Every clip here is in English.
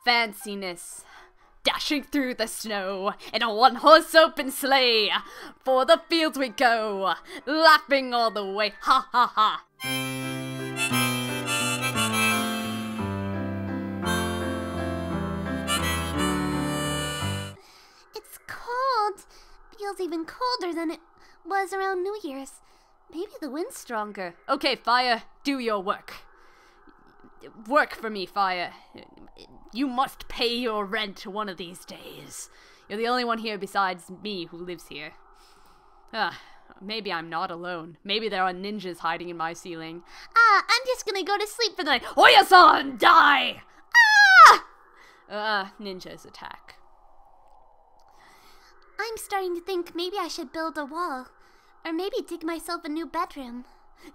fanciness. Dashing through the snow in a one-horse open sleigh, for the fields we go, laughing all the way, ha ha ha. It's cold. Feels even colder than it was around New Year's. Maybe the wind's stronger. Okay, Fire, do your work. Work for me, Fire. You must pay your rent one of these days. You're the only one here besides me who lives here. Maybe I'm not alone. Maybe there are ninjas hiding in my ceiling. I'm just gonna go to sleep for the night. Oya-san, die! Ninjas attack. I'm starting to think maybe I should build a wall. Or maybe dig myself a new bedroom.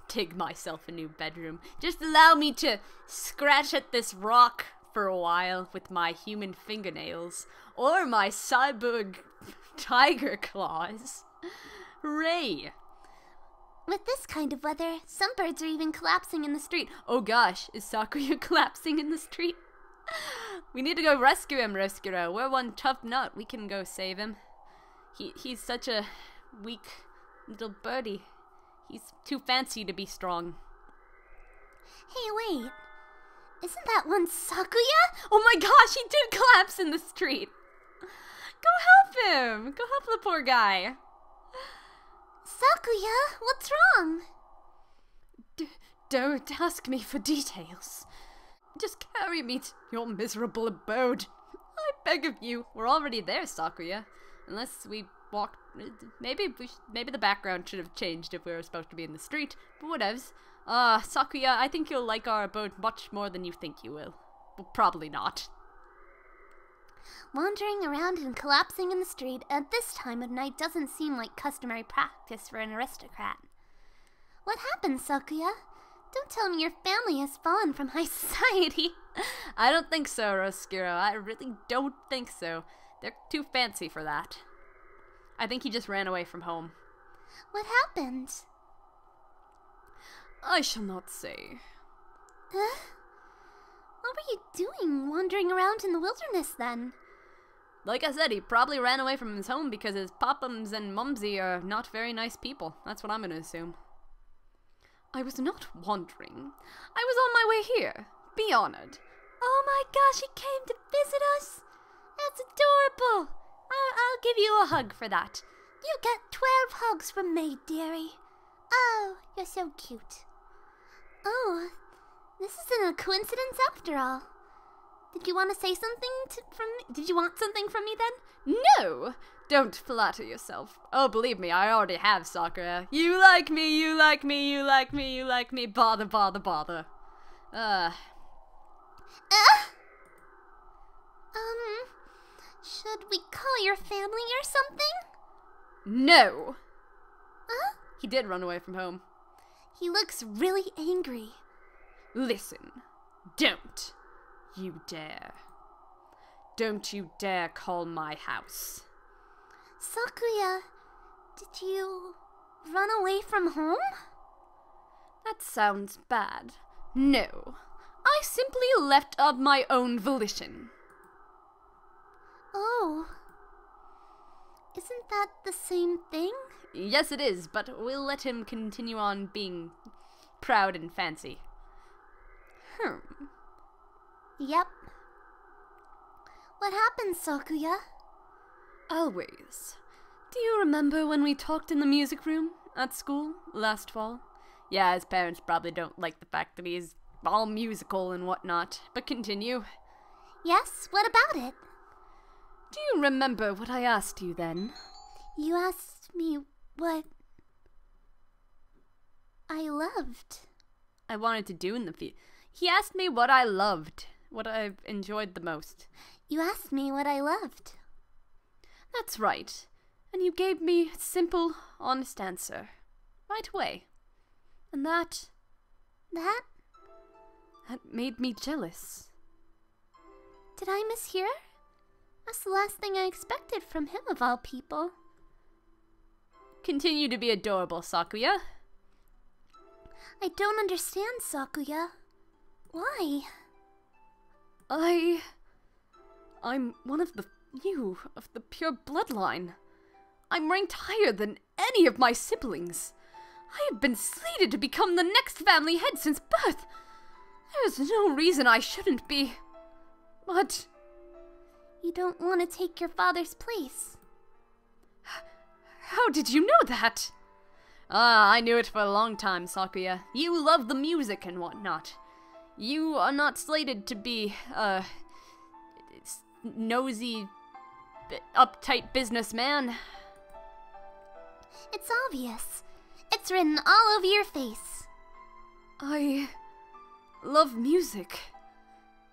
Dig myself a new bedroom. Just allow me to scratch at this rock for a while with my human fingernails. Or my cyborg tiger claws. Hooray! With this kind of weather, some birds are even collapsing in the street. Oh gosh, is Sakuya collapsing in the street? We need to go rescue him, Roscuro. We're one tough nut. We can go save him. He's such a weak little birdie. He's too fancy to be strong. Hey, wait. Isn't that one Sakuya? Oh my gosh, he did collapse in the street. Go help him. Go help the poor guy. Sakuya, what's wrong? Don't ask me for details. Just carry me to your miserable abode. I beg of you. We're already there, Sakuya. Unless we walk. Maybe the background should have changed if we were supposed to be in the street. But whatevs. Sakuya, I think you'll like our abode much more than you think you will. Well, probably not. Wandering around and collapsing in the street at this time of night doesn't seem like customary practice for an aristocrat. What happened, Sakuya? Don't tell me your family has fallen from high society. I don't think so, Roscuro. I really don't think so. They're too fancy for that. I think he just ran away from home. What happened? I shall not say. Huh? What were you doing, wandering around in the wilderness then? Like I said, he probably ran away from his home because his papums and mumsy are not very nice people. That's what I'm going to assume. I was not wandering. I was on my way here. Be honored. Oh my gosh, he came to visit us? That's adorable. I'll give you a hug for that. You get 12 hugs from me, dearie. Oh, you're so cute. Oh, this isn't a coincidence after all. Did you want to say something from me? Did you want something from me then? No! Don't flatter yourself. Oh, believe me, I already have, Sakura. You like me, you like me, you like me, you like me. Bother, bother, bother. Should we call your family or something? No! Huh? He did run away from home. He looks really angry. Listen, don't you dare. Don't you dare call my house. Sakuya, did you run away from home? That sounds bad. No, I simply left of my own volition. Oh. Isn't that the same thing? Yes, it is, but we'll let him continue on being proud and fancy. Yep. What happened, Sakuya? Always. Do you remember when we talked in the music room at school last fall? Yeah, his parents probably don't like the fact that he's all musical and whatnot, but continue. Yes, what about it? Do you remember what I asked you then? You asked me what I loved. I wanted to do in the future. He asked me what I loved, what I enjoyed the most. You asked me what I loved. That's right. And you gave me a simple, honest answer. Right away. And that made me jealous. Did I mishear? That's the last thing I expected from him of all people. Continue to be adorable, Sakuya. I don't understand, Sakuya. Why? I'm one of the few of the pure bloodline. I'm ranked higher than any of my siblings. I have been slated to become the next family head since birth. There is no reason I shouldn't be. But... You don't want to take your father's place. How did you know that? Ah, I knew it for a long time, Sakuya. You love the music and whatnot. You are not slated to be, nosy, uptight businessman. It's obvious. It's written all over your face. I love music,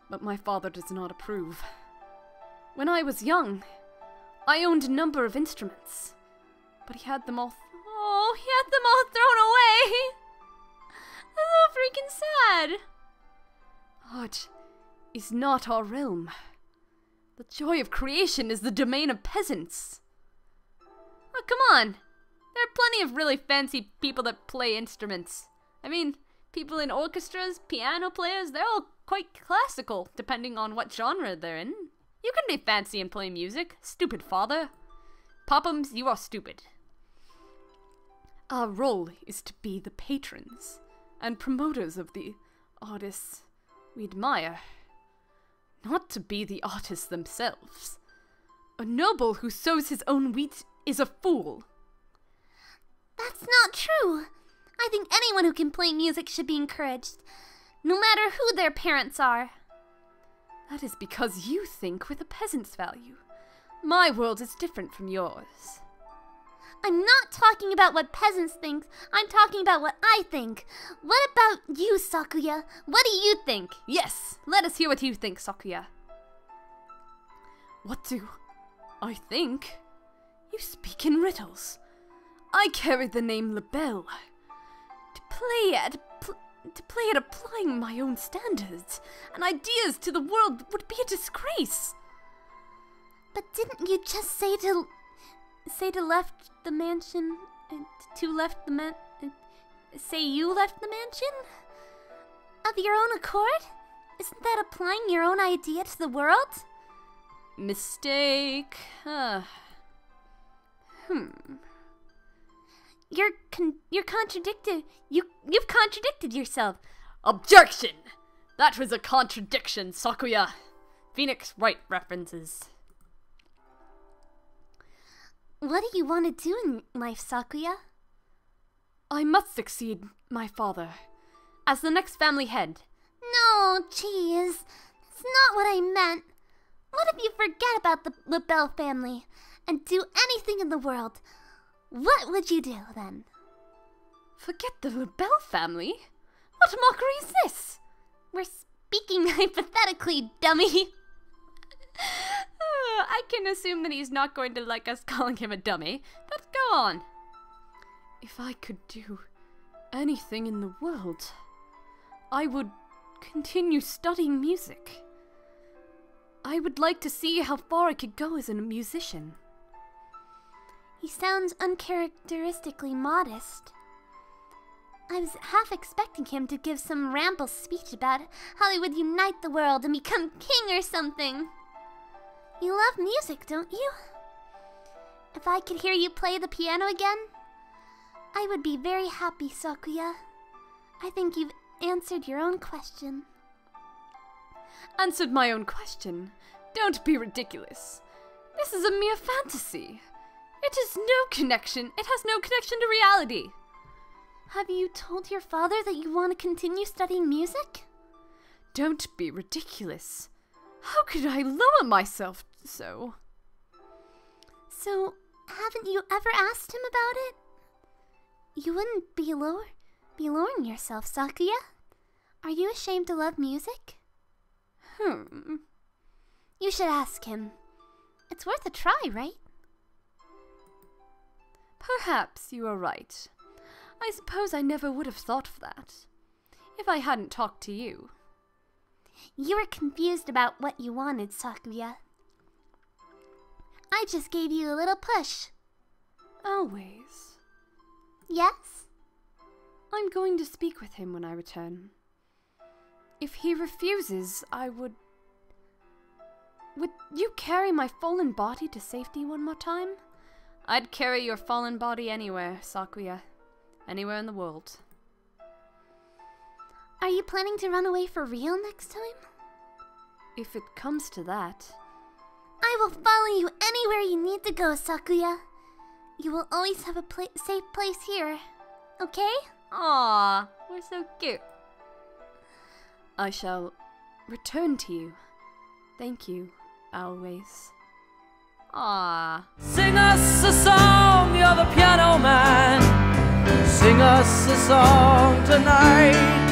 but my father does not approve. When I was young, I owned a number of instruments, but he had them all thrown away. That's so freaking sad. Art is not our realm. The joy of creation is the domain of peasants. Oh, come on. There are plenty of really fancy people that play instruments. I mean, people in orchestras, piano players, they're all quite classical, depending on what genre they're in. You can be fancy and play music, stupid father. Pophams, you are stupid. Our role is to be the patrons and promoters of the artists we admire, not to be the artists themselves. A noble who sows his own wheat is a fool. That's not true. I think anyone who can play music should be encouraged, no matter who their parents are. That is because you think with a peasant's value. My world is different from yours. I'm not talking about what peasants think. I'm talking about what I think. What about you, Sakuya? What do you think? Yes, let us hear what you think, Sakuya. What do I think? You speak in riddles. I carry the name Labelle. To play at applying my own standards and ideas to the world would be a disgrace. But didn't you just say to left the mansion, to left the man, say you left the mansion? Of your own accord? Isn't that applying your own idea to the world? Mistake. You're contradicted. You've contradicted yourself. Objection! That was a contradiction, Sakuya. Phoenix Wright references. What do you want to do in life, Sakuya? I must succeed my father as the next family head. No, jeez. That's not what I meant. What if you forget about the Labelle family and do anything in the world? What would you do then? Forget the Labelle family? What mockery is this? We're speaking hypothetically, dummy. I can assume that he's not going to like us calling him a dummy, but go on. If I could do anything in the world, I would continue studying music. I would like to see how far I could go as a musician. He sounds uncharacteristically modest. I was half expecting him to give some ramble speech about how he would unite the world and become king or something. You love music, don't you? If I could hear you play the piano again, I would be very happy, Sakuya. I think you've answered your own question. Answered my own question? Don't be ridiculous. This is a mere fantasy. It has no connection to reality. Have you told your father that you want to continue studying music? Don't be ridiculous. How could I lower myself so? So, haven't you ever asked him about it? You wouldn't be lowering yourself, Sakuya. Are you ashamed to love music? You should ask him. It's worth a try, right? Perhaps you are right. I suppose I never would have thought of that, if I hadn't talked to you. You were confused about what you wanted, Sakuya. I just gave you a little push. Always. Yes? I'm going to speak with him when I return. If he refuses, I would... Would you carry my fallen body to safety one more time? I'd carry your fallen body anywhere, Sakuya. Anywhere in the world. Are you planning to run away for real next time? If it comes to that. I will follow you anywhere you need to go, Sakuya. You will always have a safe place here. Okay? Aww, we're so cute. I shall return to you. Thank you, always. Aww. Sing us a song, you're the piano man. Sing us a song tonight.